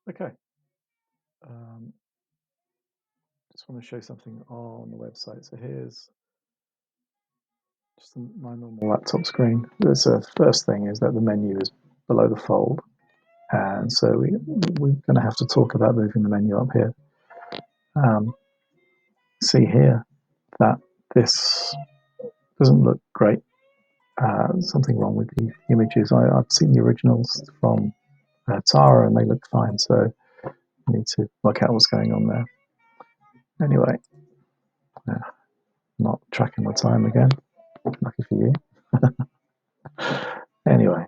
Okay, just want to show something on the website. So here's just my normal laptop screen. The first thing is that the menu is below the fold, and so we're going to have to talk about moving the menu up here. See here that this doesn't look great. Something wrong with the images. I've seen the originals from Tara and they look fine, so I need to work out what's going on there. Anyway, not tracking my time again. Lucky for you. Anyway,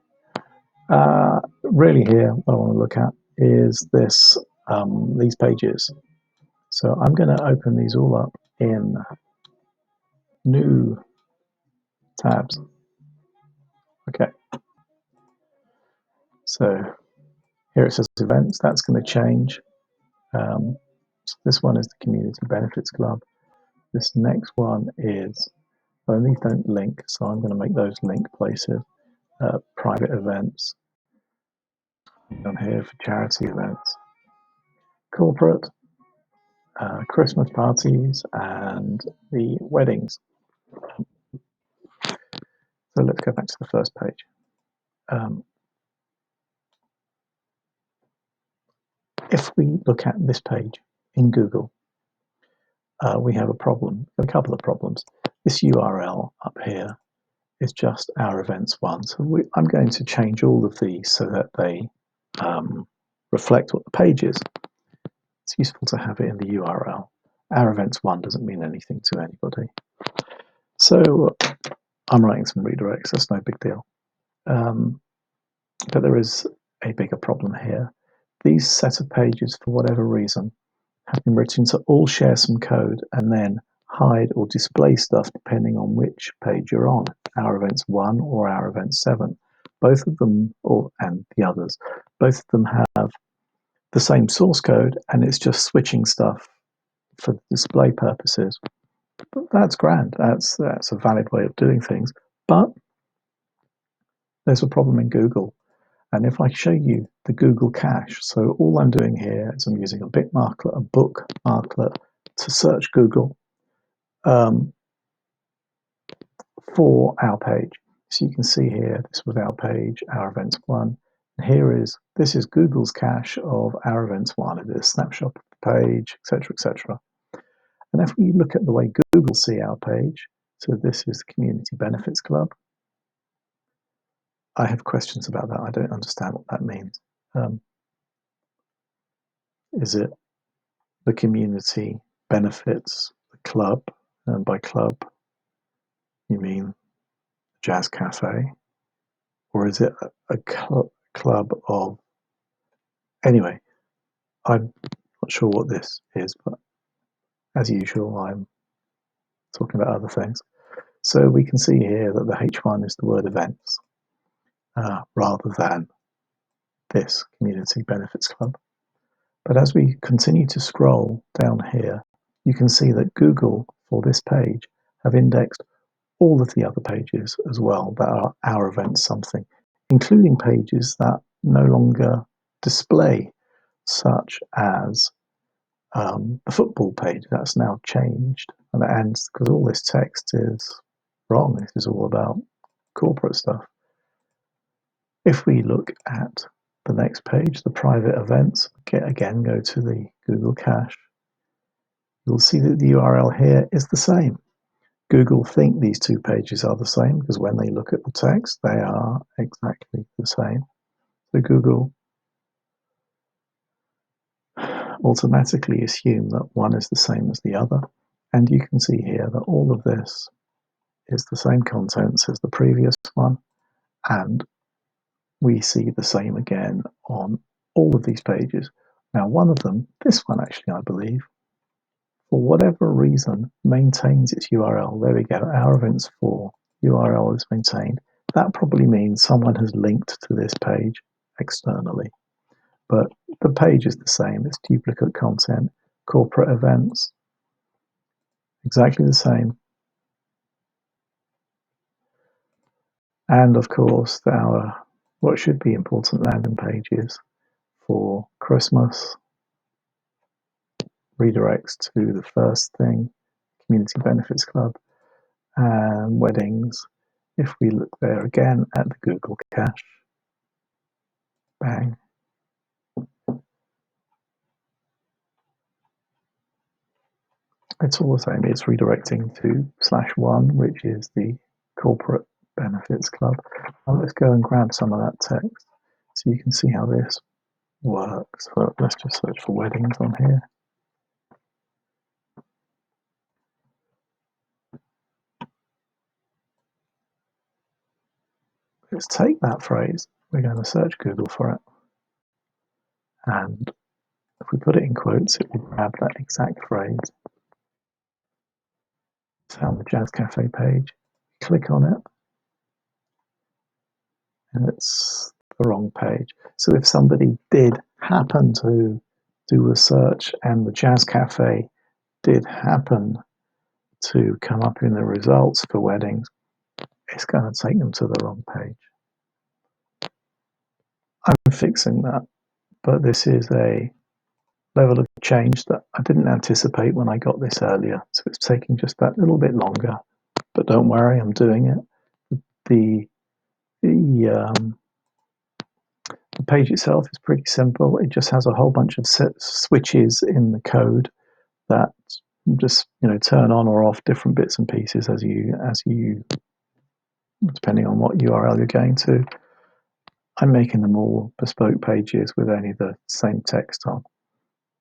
really here, what I want to look at is this these pages. So I'm going to open these all up in new tabs. Okay. So here it says events. That's going to change. So this one is the Community Benefits Club. This next one is only don't link, so I'm going to make those link places. Private events down here for charity events, corporate, Christmas parties, and the weddings. So let's go back to the first page. If we look at this page in Google, we have a problem, a couple of problems. This URL up here is just our events one. So I'm going to change all of these so that they reflect what the page is. It's useful to have it in the URL. Our events one doesn't mean anything to anybody. So I'm writing some redirects, that's no big deal. But there is a bigger problem here. These set of pages, for whatever reason, have been written to all share some code and then hide or display stuff depending on which page you're on, Our Events 1 or Our Events 7. Both of them, and the others, both of them have the same source code and it's just switching stuff for display purposes. But that's grand. That's a valid way of doing things. But there's a problem in Google. And if I show you the Google cache, so all I'm doing here is I'm using a bookmarklet to search Google for our page. So you can see here, this was our page, Our Events 1. And this is Google's cache of Our Events 1. It is a snapshot of the page, etc., etc. And if we look at the way Google see our page, so this is the Community Benefits Club. I have questions about that. I don't understand what that means. Is it the community benefits the club? And by club, you mean jazz cafe? Or is it a club of... Anyway, I'm not sure what this is, but as usual, I'm talking about other things. So we can see here that the H1 is the word events rather than this Community Benefits Club. But as we continue to scroll down here, you can see that Google, for this page, have indexed all of the other pages as well that are Our Events something, including pages that no longer display, such as the football page. That's now changed, and it ends because all this text is wrong. This is all about corporate stuff. If we look at the next page, the private events, again, go to the Google cache, you'll see that the URL here is the same. Google think these two pages are the same because when they look at the text, they are exactly the same. So Google automatically assume that one is the same as the other. And you can see here that all of this is the same contents as the previous one. And we see the same again on all of these pages. Now, one of them, this one actually, I believe, for whatever reason, maintains its URL. There we go, Our Events 4 URL is maintained. That probably means someone has linked to this page externally. But the page is the same, it's duplicate content, corporate events, exactly the same. And of course, what should be important landing pages for Christmas, redirects to the first thing, Community Benefits Club, and weddings. If we look there again at the Google cache, bang, it's all the same. It's redirecting to /1, which is the Corporate Benefits Club. Now let's go and grab some of that text so you can see how this works. So let's just search for weddings on here. Let's take that phrase. We're going to search Google for it. And if we put it in quotes, it will grab that exact phrase. It's on the Jazz Cafe page. Click on it, and it's the wrong page. So if somebody did happen to do a search and the Jazz Cafe did happen to come up in the results for weddings, it's going to take them to the wrong page. I'm fixing that, but this is a level of change that I didn't anticipate when I got this earlier, so it's taking just that little bit longer, but don't worry, I'm doing it. The page itself is pretty simple. It just has a whole bunch of switches in the code that just turn on or off different bits and pieces as you depending on what URL you're going to. I'm making them all bespoke pages with only the same text on.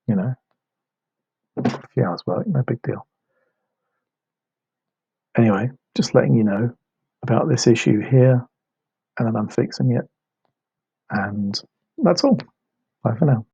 A few hours work, no big deal. Anyway, just letting you know about this issue here, and then I'm fixing it. And that's all. Bye for now.